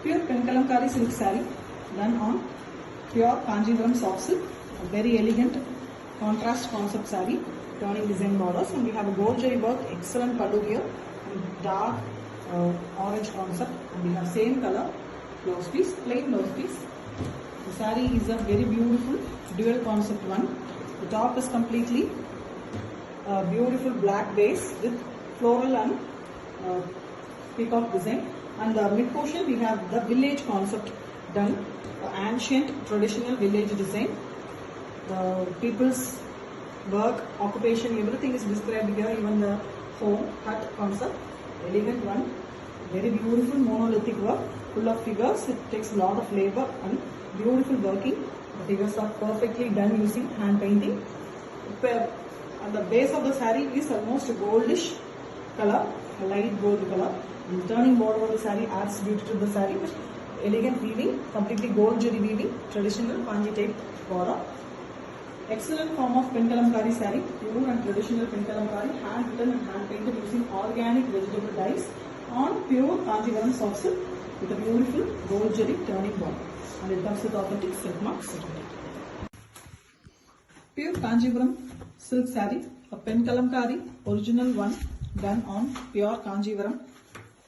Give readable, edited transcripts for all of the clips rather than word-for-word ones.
Pure Penkalamkari silk saree done on pure Kanjivaram soft silk. A very elegant contrast concept saree, turning design borders, and we have a gold jari work, excellent pallu here, and dark orange concept, and we have same color blouse piece, plain blouse piece. The saree is a very beautiful dual concept one. The top is completely beautiful black base with floral and peacock design, and the mid portion we have the village concept done, ancient traditional village design. The people's work, occupation, everything is described here, even the home hut concept. Elegant one, very beautiful monolithic work, full of figures. It takes a lot of labor and beautiful working. The figures are perfectly done using hand painting. And the base of the saree is almost a goldish color, a light gold color. And the turning border of the saree adds beauty to the saree with elegant weaving, completely gold jari weaving, traditional Kanji type border. Excellent form of Penkalamkari saree, pure and traditional Penkalamkari, hand written and hand painted using organic vegetable dyes on pure Kanjivaram soft silk with a beautiful gold jari turning border, and it comes with authentic silk mark certificate. Pure Kanjivaram silk saree, a Penkalamkari original one done on pure Kanjivaram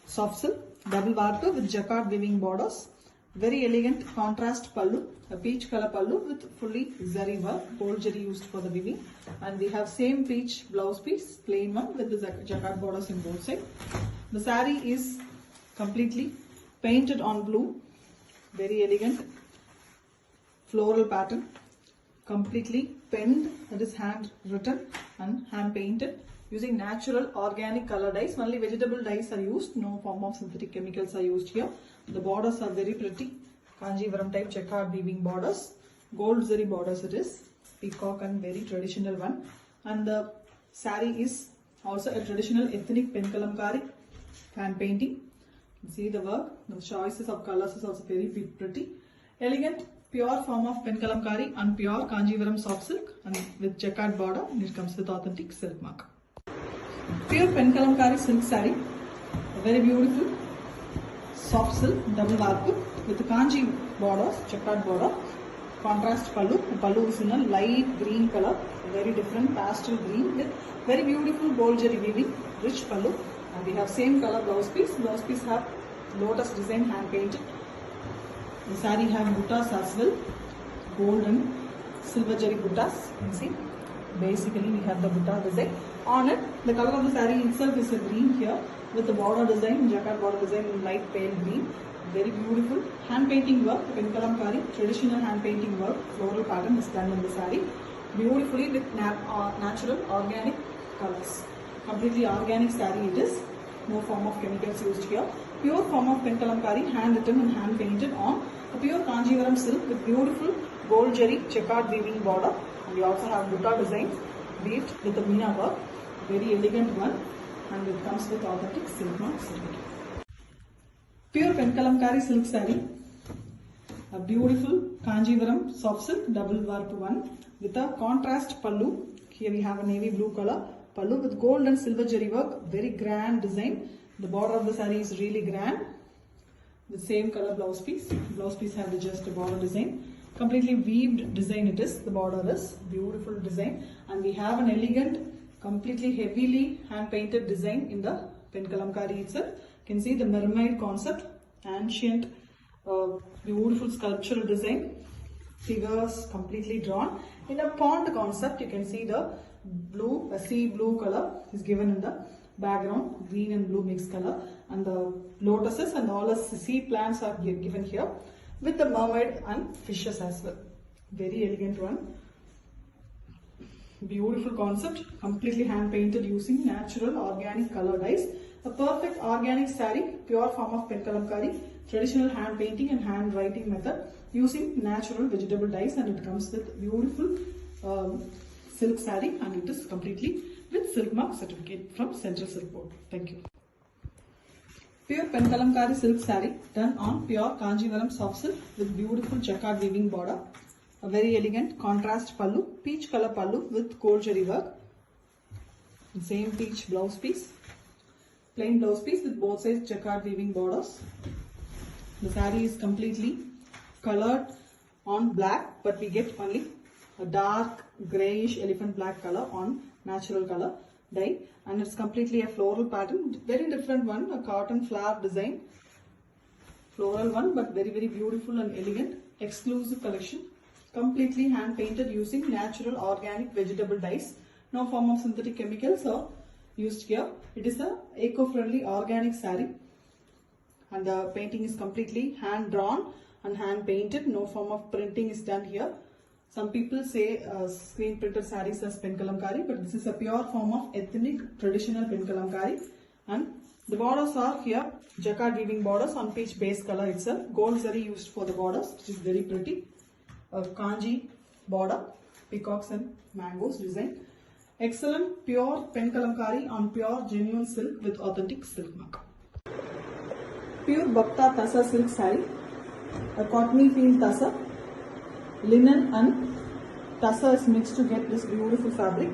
soft silk, double warp with jacquard weaving borders. Very elegant contrast pallu, a peach color pallu with fully zari work, gold jari used for the weaving, and we have same peach blouse piece, plain one with the jacquard borders in both sides. The saree is completely painted on blue, very elegant floral pattern, completely penned, that is hand written and hand painted using natural organic color dyes. Only vegetable dyes are used, no form of synthetic chemicals are used here. The borders are very pretty, Kanjivaram type jacquard weaving borders, gold zari borders it is, peacock and very traditional one. And the saree is also a traditional ethnic Penkalamkari hand painting. You see the work, the choices of colors is also very pretty. Elegant pure form of Penkalamkari and pure Kanjivaram soft silk, and with jacquard border, and it comes with authentic silk mark. Pure Penkalamkari silk saree, a very beautiful soft silk double warp with the Kanji borders, jacquard border, contrast pallu. The pallu is in a light green color, very different pastel green with very beautiful gold jari weaving, rich pallu, and we have same color blouse piece. Blouse piece have lotus design hand painted. The saree have buttas as well, gold and silver jari buttas. You can see basically we have the butta design on it. The color of the saree itself is a green here with the border design, jacquard border design in light pale green. Very beautiful hand painting work, Penkalamkari traditional hand painting work, floral pattern is done in the saree beautifully with natural organic colors. Completely organic saree it is, no form of chemicals used here. Pure form of Penkalamkari, hand written and hand painted on a pure Kanjivaram silk with beautiful gold jari jacquard weaving border, and we also have butta design weaved with the meena work, very elegant one, and it comes with authentic silk mark certificate. Pure Penkalamkari silk saree, a beautiful Kanjivaram soft silk double warp one with a contrast pallu. Here we have a navy blue color pallu with gold and silver jari work, very grand design. The border of the saree is really grand. The same color blouse piece. Blouse piece have just a border design. Completely weaved design it is. The border is beautiful design, and we have an elegant, completely heavily hand painted design in the Penkalamkari itself. You can see the mermaid concept, ancient, beautiful sculptural design. Figures completely drawn in a pond concept. You can see the blue, a sea blue color is given in the background, green and blue mixed color, and the lotuses and all the sea plants are given here with the mermaid and fishes as well. Very elegant one, beautiful concept, completely hand painted using natural organic color dyes. A perfect organic saree, pure form of Penkalamkari, traditional hand painting and hand writing method using natural vegetable dyes, and it comes with beautiful silk saree, and it is completely with silk mark certificate from Central Silk Board. Thank you. Pure Penkalamkari silk saree done on pure Kanjivaram soft silk with beautiful jacquard weaving border. A very elegant contrast pallu, peach color pallu with gold jari work. Same peach blouse piece, plain blouse piece with both sides jacquard weaving borders. The saree is completely colored on black, but we get only a dark greyish elephant black color on natural color dye, and it's completely a floral pattern, very different one, a cotton flower design, floral one, but very beautiful and elegant, exclusive collection, completely hand painted using natural organic vegetable dyes. No form of synthetic chemicals are used here. It is a eco-friendly organic saree, and the painting is completely hand drawn and hand painted. No form of printing is done here. Some people say screen printed sarees as pen kalamkari, but this is a pure form of ethnic traditional pen kalamkari. And the borders are here jacquard weaving borders on peach base color itself. Gold zari used for the borders, which is very pretty. A kanji border, peacocks and mangoes design. Excellent pure pen kalamkari on pure genuine silk with authentic silk mark. Pure Bhakta Tassa silk saree, a cottony feel tassa, linen and tassa is mixed to get this beautiful fabric.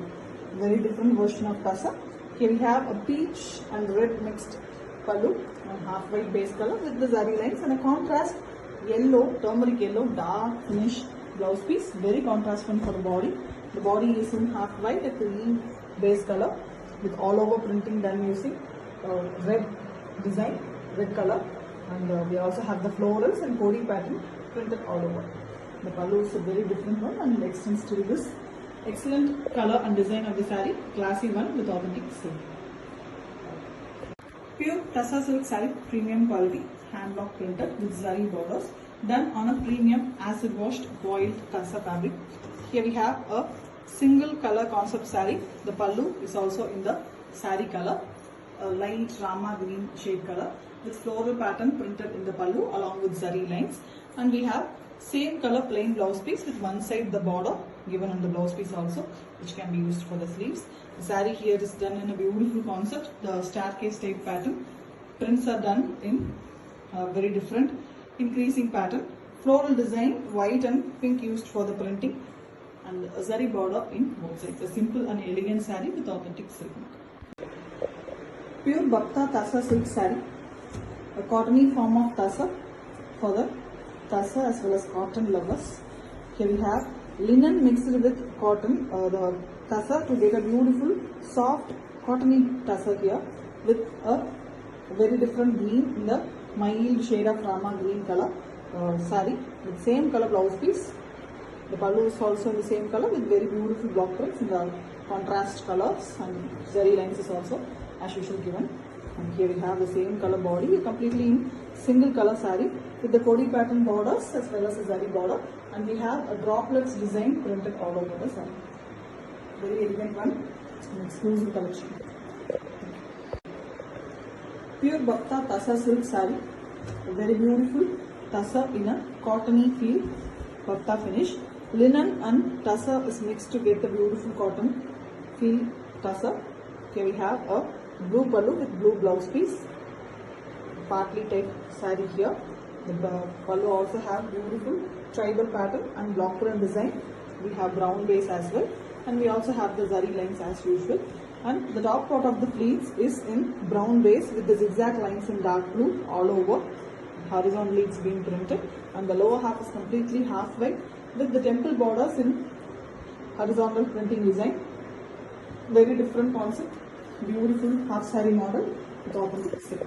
Very different version of tassa. Here we have a peach and red mixed pallu and half white base color with the zari lines and a contrast yellow, turmeric yellow, dark finish blouse piece. Very contrast one for the body. The body is in half white, a cream base color with all over printing done using red design, red color, and we also have the florals and kodi pattern printed all over. The pallu is a very different one and extends to this. Excellent color and design of the saree, classy one with authentic silk. Pure Tassa silk saree, premium quality, hand block printed with zari borders, done on a premium acid washed boiled Tassa fabric. Here we have a single color concept saree. The pallu is also in the saree color, a light rama green shade color with floral pattern printed in the pallu along with zari lines, and we have same color plain blouse piece with one side the border given on the blouse piece also, which can be used for the sleeves. The saree here is done in a beautiful concept, the staircase type pattern. Prints are done in very different increasing pattern. Floral design, white and pink used for the printing, and a zari border in both sides. A simple and elegant saree with authentic silk mark. Pure Bhakta Tassa silk saree, a cottony form of tassa for the tassa as well as cotton lovers. Here we have linen mixed with cotton, the tassa to get a beautiful soft cottony tassa here with a very different green in the mild shade of rama green color saree with same color blouse piece. The pallu is also in the same color with very beautiful block prints in the contrast colors, and zari lines is also as usual given. And here we have the same color body, completely in single color saree with the kodi pattern borders as well as a zari border, and we have a droplets design printed all over the saree. Very elegant one, an exclusive collection. Pure Bhakta Tassa silk saree, a very beautiful tassa in a cottony feel Bhakta finish. Linen and tassa is mixed to get the beautiful cotton feel tassa. Here we have a blue pallu with blue blouse piece, partly type saree here. The pallu also have beautiful tribal pattern and block print design. We have brown base as well, and we also have the zari lines as usual. And the top part of the pleats is in brown base with the zigzag lines in dark blue all over. Horizontally it's being printed, and the lower half is completely half white with the temple borders in horizontal printing design. Very different concept, beautiful half saree model with authentic silk.